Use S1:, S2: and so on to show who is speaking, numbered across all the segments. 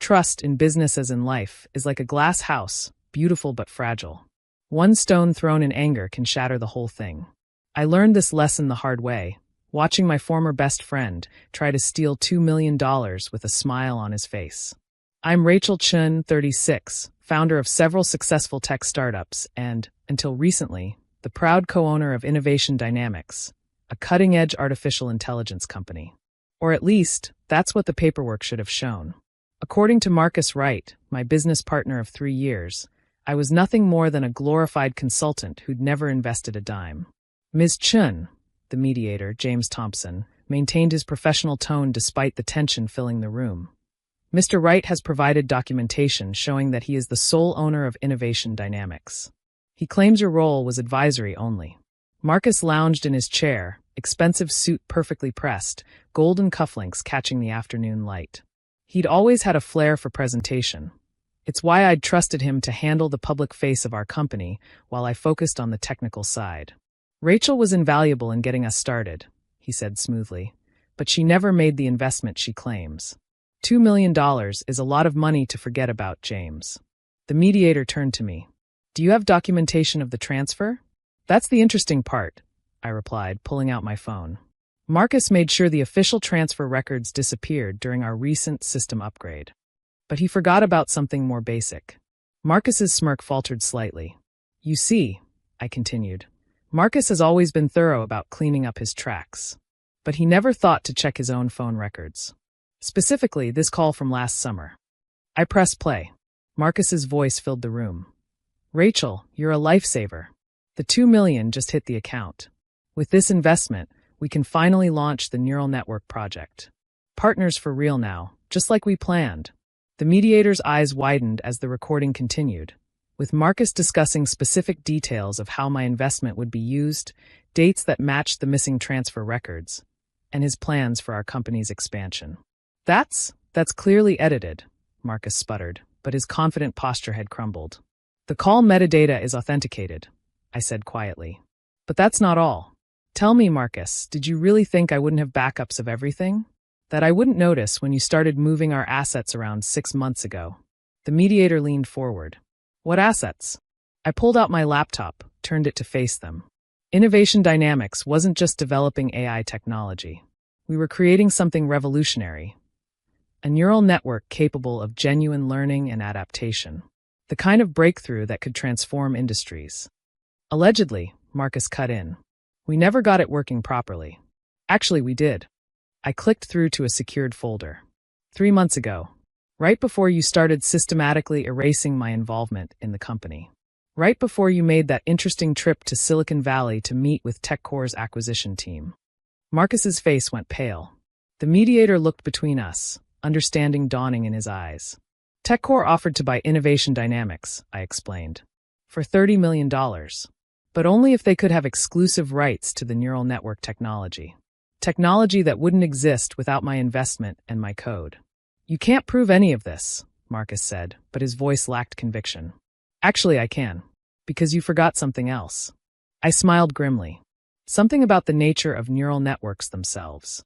S1: trust in business as in life is like a glass house, beautiful but fragile. One stone thrown in anger can shatter the whole thing. I learned this lesson the hard way, watching my former best friend try to steal $2 million with a smile on his face. I'm Rachel Chun, 36, founder of several successful tech startups and, until recently, the proud co-owner of Innovation Dynamics, a cutting-edge artificial intelligence company. Or at least, that's what the paperwork should have shown. According to Marcus Wright, my business partner of 3 years, I was nothing more than a glorified consultant who'd never invested a dime. Ms. Chun, the mediator, James Thompson, maintained his professional tone despite the tension filling the room. Mr. Wright has provided documentation showing that he is the sole owner of Innovation Dynamics. He claims your role was advisory only. Marcus lounged in his chair, expensive suit perfectly pressed, golden cufflinks catching the afternoon light. He'd always had a flair for presentation. It's why I'd trusted him to handle the public face of our company while I focused on the technical side. Rachel was invaluable in getting us started, he said smoothly, but she never made the investment she claims. $2 million is a lot of money to forget about, James. The mediator turned to me. Do you have documentation of the transfer? That's the interesting part, I replied, pulling out my phone. Marcus made sure the official transfer records disappeared during our recent system upgrade. But he forgot about something more basic. Marcus's smirk faltered slightly. You see, I continued, Marcus has always been thorough about cleaning up his tracks. But he never thought to check his own phone records. Specifically, this call from last summer. I pressed play. Marcus's voice filled the room. Rachel, you're a lifesaver. The $2 million just hit the account. With this investment, we can finally launch the neural network project. Partners for real now, just like we planned. The mediator's eyes widened as the recording continued, with Marcus discussing specific details of how my investment would be used, dates that matched the missing transfer records, and his plans for our company's expansion. That's clearly edited, Marcus sputtered, but his confident posture had crumbled. The call metadata is authenticated, I said quietly. But that's not all. Tell me, Marcus, did you really think I wouldn't have backups of everything? That I wouldn't notice when you started moving our assets around 6 months ago? The mediator leaned forward. What assets? I pulled out my laptop, turned it to face them. Innovation Dynamics wasn't just developing AI technology. We were creating something revolutionary. A neural network capable of genuine learning and adaptation. The kind of breakthrough that could transform industries. Allegedly, Marcus cut in. We never got it working properly. Actually, we did. I clicked through to a secured folder. 3 months ago, right before you started systematically erasing my involvement in the company. Right before you made that interesting trip to Silicon Valley to meet with TechCore's acquisition team. Marcus's face went pale. The mediator looked between us, understanding dawning in his eyes. TechCore offered to buy Innovation Dynamics, I explained, for $30 million. But only if they could have exclusive rights to the neural network technology. Technology that wouldn't exist without my investment and my code. You can't prove any of this, Marcus said, but his voice lacked conviction. Actually, I can. Because you forgot something else. I smiled grimly. Something about the nature of neural networks themselves.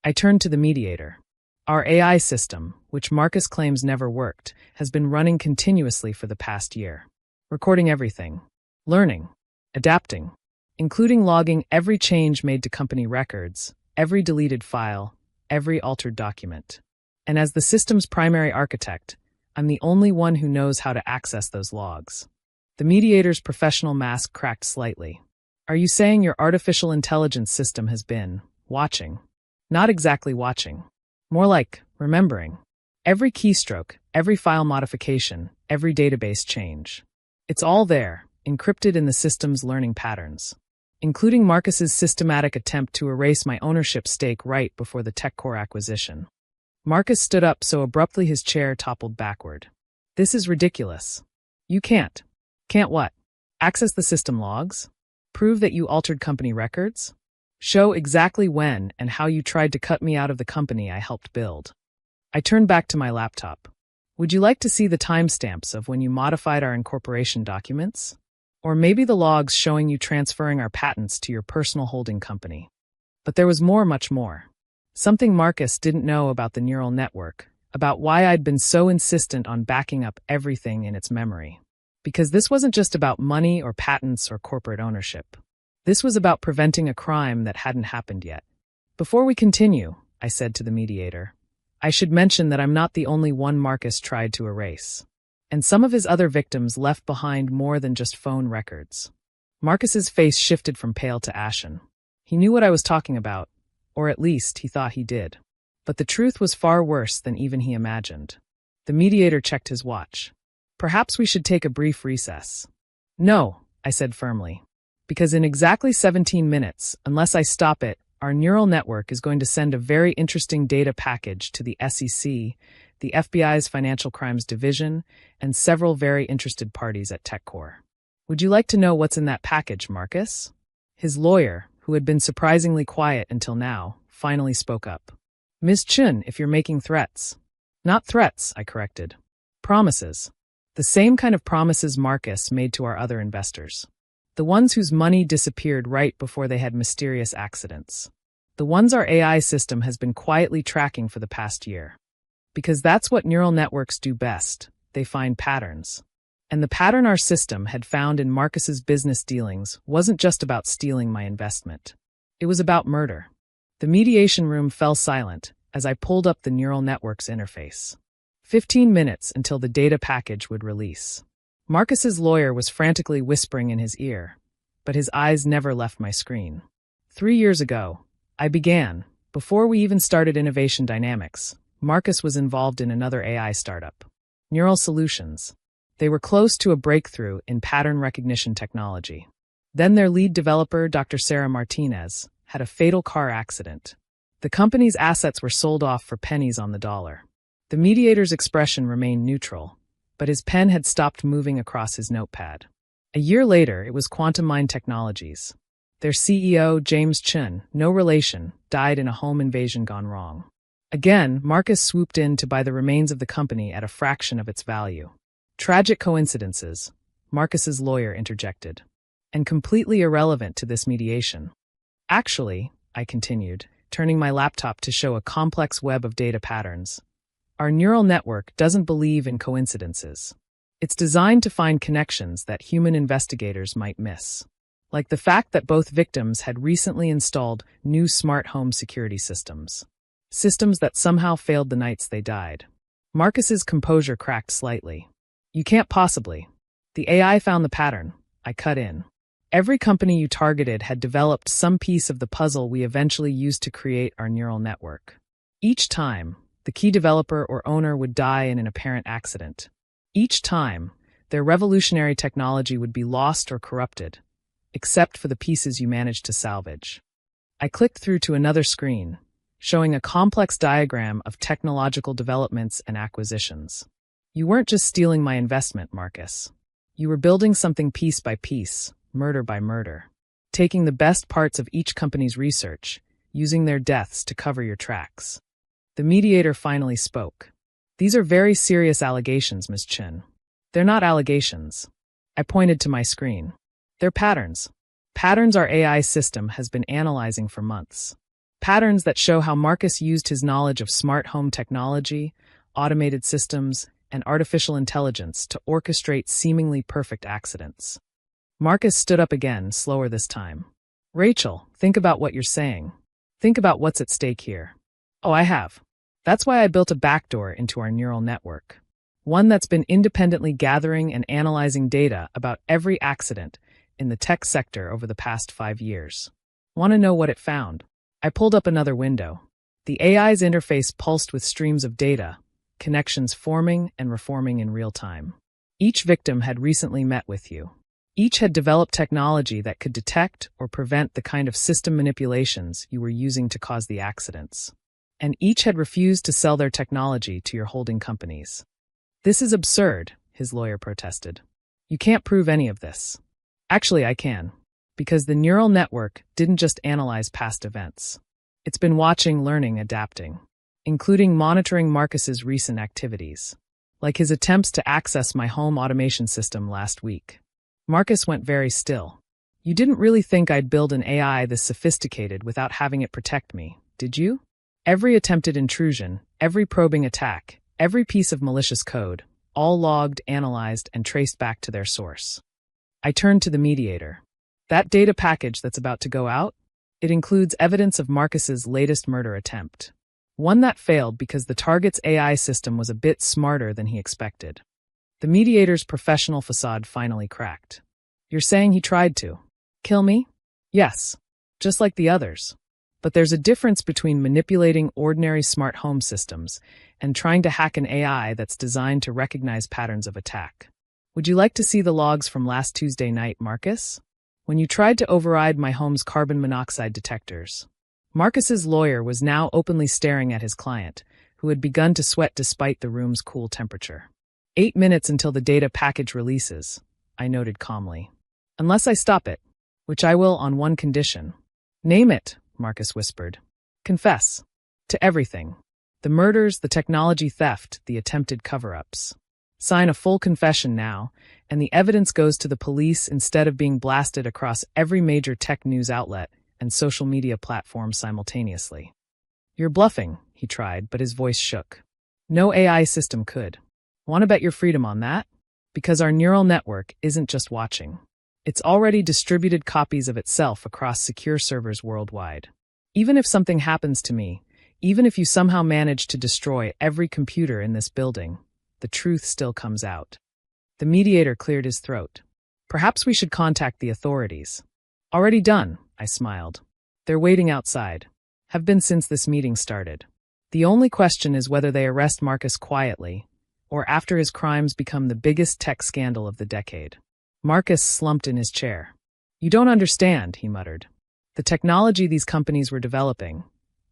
S1: I turned to the mediator. Our AI system, which Marcus claims never worked, has been running continuously for the past year. Recording everything. Learning. Adapting, including logging every change made to company records, every deleted file, every altered document. And as the system's primary architect, I'm the only one who knows how to access those logs. The mediator's professional mask cracked slightly. Are you saying your artificial intelligence system has been watching? Not exactly watching. More like remembering. Every keystroke, every file modification, every database change. It's all there. Encrypted in the system's learning patterns, including Marcus's systematic attempt to erase my ownership stake right before the TechCore acquisition. Marcus stood up so abruptly his chair toppled backward. This is ridiculous. You can't. Can't what? Access the system logs? Prove that you altered company records? Show exactly when and how you tried to cut me out of the company I helped build. I turned back to my laptop. Would you like to see the timestamps of when you modified our incorporation documents? Or maybe the logs showing you transferring our patents to your personal holding company. But there was more, much more. Something Marcus didn't know about the neural network, about why I'd been so insistent on backing up everything in its memory. Because this wasn't just about money or patents or corporate ownership. This was about preventing a crime that hadn't happened yet. Before we continue, I said to the mediator, I should mention that I'm not the only one Marcus tried to erase. And some of his other victims left behind more than just phone records. Marcus's face shifted from pale to ashen. He knew what I was talking about, or at least he thought he did. But the truth was far worse than even he imagined. The mediator checked his watch. Perhaps we should take a brief recess. No, I said firmly. Because in exactly 17 minutes, unless I stop it, our neural network is going to send a very interesting data package to the SEC, the FBI's Financial Crimes Division, and several very interested parties at TechCore. Would you like to know what's in that package, Marcus? His lawyer, who had been surprisingly quiet until now, finally spoke up. Ms. Chun, if you're making threats. Not threats, I corrected. Promises. The same kind of promises Marcus made to our other investors. The ones whose money disappeared right before they had mysterious accidents. The ones our AI system has been quietly tracking for the past year. Because that's what neural networks do best. They find patterns. And the pattern our system had found in Marcus's business dealings wasn't just about stealing my investment. It was about murder. The mediation room fell silent as I pulled up the neural network's interface. 15 minutes until the data package would release. Marcus's lawyer was frantically whispering in his ear, but his eyes never left my screen. 3 years ago, I began, before we even started Innovation Dynamics, Marcus was involved in another AI startup, Neural Solutions. They were close to a breakthrough in pattern recognition technology. Then their lead developer, Dr. Sarah Martinez, had a fatal car accident. The company's assets were sold off for pennies on the dollar. The mediator's expression remained neutral, but his pen had stopped moving across his notepad. A year later, it was Quantum Mind Technologies. Their CEO, James Chun, no relation, died in a home invasion gone wrong. Again, Marcus swooped in to buy the remains of the company at a fraction of its value. Tragic coincidences, Marcus's lawyer interjected. And completely irrelevant to this mediation. Actually, I continued, turning my laptop to show a complex web of data patterns. Our neural network doesn't believe in coincidences. It's designed to find connections that human investigators might miss. Like the fact that both victims had recently installed new smart home security systems. Systems that somehow failed the nights they died. Marcus's composure cracked slightly. You can't possibly. The AI found the pattern. I cut in. Every company you targeted had developed some piece of the puzzle we eventually used to create our neural network. Each time, the key developer or owner would die in an apparent accident. Each time, their revolutionary technology would be lost or corrupted, except for the pieces you managed to salvage. I clicked through to another screen, showing a complex diagram of technological developments and acquisitions. You weren't just stealing my investment, Marcus. You were building something piece by piece, murder by murder, taking the best parts of each company's research, using their deaths to cover your tracks. The mediator finally spoke. These are very serious allegations, Ms. Chin. They're not allegations. I pointed to my screen. They're patterns. Patterns our AI system has been analyzing for months. Patterns that show how Marcus used his knowledge of smart home technology, automated systems, and artificial intelligence to orchestrate seemingly perfect accidents. Marcus stood up again, slower this time. Rachel, think about what you're saying. Think about what's at stake here. Oh, I have. That's why I built a backdoor into our neural network. One that's been independently gathering and analyzing data about every accident in the tech sector over the past 5 years. Want to know what it found? I pulled up another window. The AI's interface pulsed with streams of data, connections forming and reforming in real time. Each victim had recently met with you. Each had developed technology that could detect or prevent the kind of system manipulations you were using to cause the accidents. And each had refused to sell their technology to your holding companies. This is absurd, his lawyer protested. You can't prove any of this. Actually, I can. Because the neural network didn't just analyze past events. It's been watching, learning, adapting, including monitoring Marcus's recent activities, like his attempts to access my home automation system last week. Marcus went very still. You didn't really think I'd build an AI this sophisticated without having it protect me, did you? Every attempted intrusion, every probing attack, Every piece of malicious code, all logged, analyzed, and traced back to their source. I turned to the mediator. That data package that's about to go out? It includes evidence of Marcus's latest murder attempt. One that failed because the target's AI system was a bit smarter than he expected. The mediator's professional facade finally cracked. You're saying he tried to kill me? Yes, just like the others. But there's a difference between manipulating ordinary smart home systems and trying to hack an AI that's designed to recognize patterns of attack. Would you like to see the logs from last Tuesday night, Marcus? When you tried to override my home's carbon monoxide detectors. Marcus's lawyer was now openly staring at his client, who had begun to sweat despite the room's cool temperature. 8 minutes until the data package releases, I noted calmly. Unless I stop it, which I will on one condition. Name it, Marcus whispered. Confess. To everything. The murders, the technology theft, the attempted cover-ups. Sign a full confession now, and the evidence goes to the police instead of being blasted across every major tech news outlet and social media platform simultaneously. You're bluffing, he tried, but his voice shook. No AI system could. Want to bet your freedom on that? Because our neural network isn't just watching. It's already distributed copies of itself across secure servers worldwide. Even if something happens to me, even if you somehow manage to destroy every computer in this building, the truth still comes out. The mediator cleared his throat. Perhaps we should contact the authorities. Already done, I smiled. They're waiting outside. Have been since this meeting started. The only question is whether they arrest Marcus quietly, or after his crimes become the biggest tech scandal of the decade. Marcus slumped in his chair. You don't understand, he muttered. The technology these companies were developing,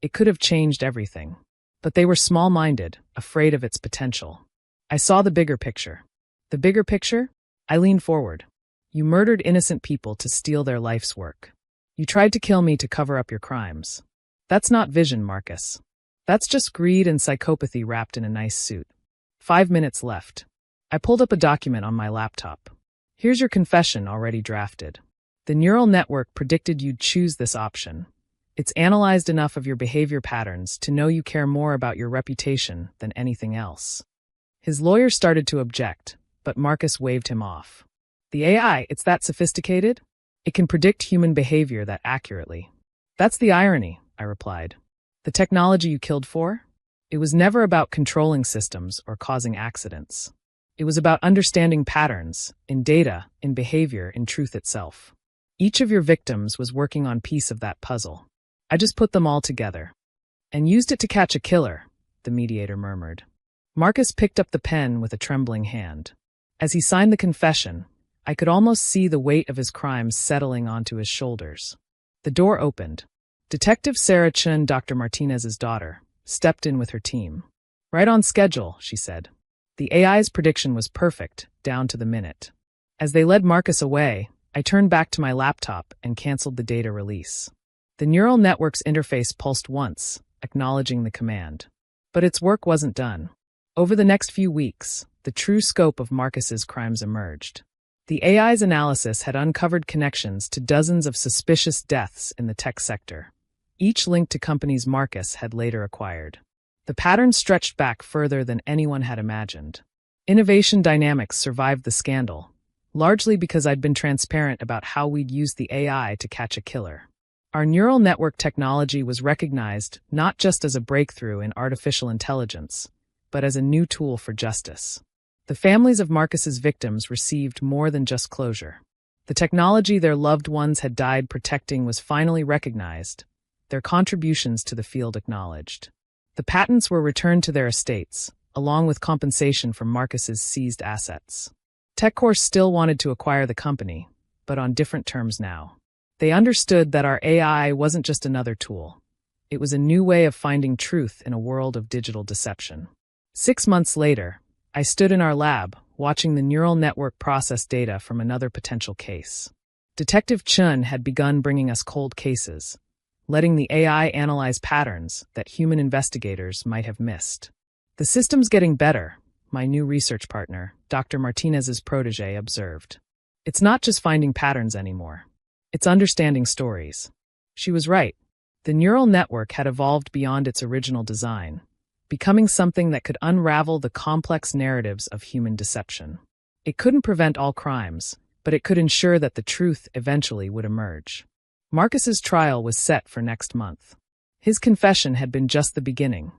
S1: it could have changed everything. But they were small-minded, afraid of its potential. I saw the bigger picture. The bigger picture? I leaned forward. You murdered innocent people to steal their life's work. You tried to kill me to cover up your crimes. That's not vision, Marcus. That's just greed and psychopathy wrapped in a nice suit. 5 minutes left. I pulled up a document on my laptop. Here's your confession already drafted. The neural network predicted you'd choose this option. It's analyzed enough of your behavior patterns to know you care more about your reputation than anything else. His lawyer started to object, but Marcus waved him off. The AI, it's that sophisticated? It can predict human behavior that accurately. That's the irony, I replied. The technology you killed for? It was never about controlling systems or causing accidents. It was about understanding patterns, in data, in behavior, in truth itself. Each of your victims was working on a piece of that puzzle. I just put them all together. And used it to catch a killer, the mediator murmured. Marcus picked up the pen with a trembling hand. As he signed the confession, I could almost see the weight of his crimes settling onto his shoulders. The door opened. Detective Sarah Chun, Dr. Martinez's daughter, stepped in with her team. Right on schedule, she said. The AI's prediction was perfect, down to the minute. As they led Marcus away, I turned back to my laptop and canceled the data release. The neural network's interface pulsed once, acknowledging the command. But its work wasn't done. Over the next few weeks, the true scope of Marcus's crimes emerged. The AI's analysis had uncovered connections to dozens of suspicious deaths in the tech sector, each linked to companies Marcus had later acquired. The pattern stretched back further than anyone had imagined. Innovation Dynamics survived the scandal, largely because I'd been transparent about how we'd used the AI to catch a killer. Our neural network technology was recognized not just as a breakthrough in artificial intelligence, but as a new tool for justice. The families of Marcus's victims received more than just closure. The technology their loved ones had died protecting was finally recognized, their contributions to the field acknowledged. The patents were returned to their estates, along with compensation from Marcus's seized assets. TechCore still wanted to acquire the company, but on different terms now. They understood that our AI wasn't just another tool. It was a new way of finding truth in a world of digital deception. 6 months later, I stood in our lab, watching the neural network process data from another potential case. Detective Chun had begun bringing us cold cases, letting the AI analyze patterns that human investigators might have missed. The system's getting better, my new research partner, Dr. Martinez's protege, observed. It's not just finding patterns anymore. It's understanding stories. She was right. The neural network had evolved beyond its original design. becoming something that could unravel the complex narratives of human deception. It couldn't prevent all crimes, but it could ensure that the truth eventually would emerge. Marcus's trial was set for next month. His confession had been just the beginning.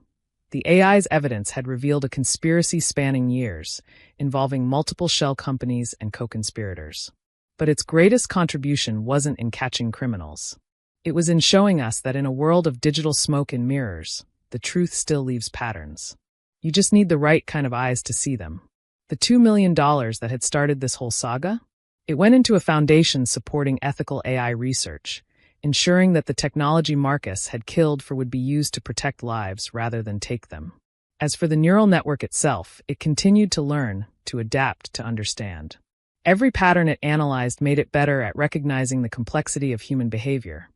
S1: The AI's evidence had revealed a conspiracy spanning years, involving multiple shell companies and co-conspirators. But its greatest contribution wasn't in catching criminals. It was in showing us that in a world of digital smoke and mirrors, the truth still leaves patterns. You just need the right kind of eyes to see them. The $2 million that had started this whole saga? It went into a foundation supporting ethical AI research, ensuring that the technology Marcus had killed would be used to protect lives rather than take them. As for the neural network itself, it continued to learn, to adapt, to understand. Every pattern it analyzed made it better at recognizing the complexity of human behavior,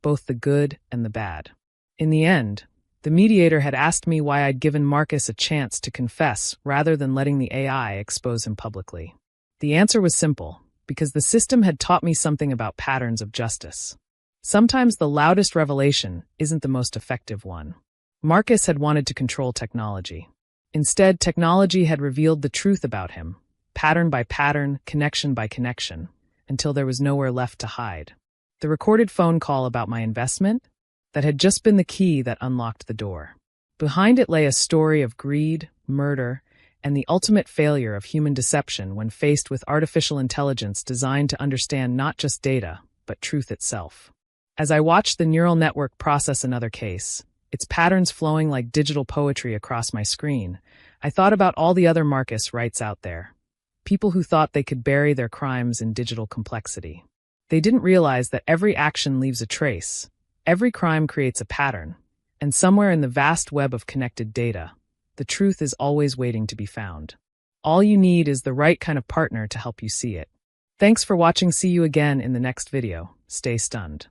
S1: both the good and the bad. In the end, the mediator had asked me why I'd given Marcus a chance to confess rather than letting the AI expose him publicly. The answer was simple, because the system had taught me something about patterns of justice. Sometimes the loudest revelation isn't the most effective one. Marcus had wanted to control technology. Instead, technology had revealed the truth about him, pattern by pattern, connection by connection, until there was nowhere left to hide. The recorded phone call about my investment? That had just been the key that unlocked the door. Behind it lay a story of greed, murder, and the ultimate failure of human deception when faced with artificial intelligence designed to understand not just data, but truth itself. As I watched the neural network process another case, its patterns flowing like digital poetry across my screen, I thought about all the other Marcus writes out there. People who thought they could bury their crimes in digital complexity. They didn't realize that every action leaves a trace, every crime creates a pattern, and somewhere in the vast web of connected data, the truth is always waiting to be found. All you need is the right kind of partner to help you see it. Thanks for watching. See you again in the next video. Stay stunned.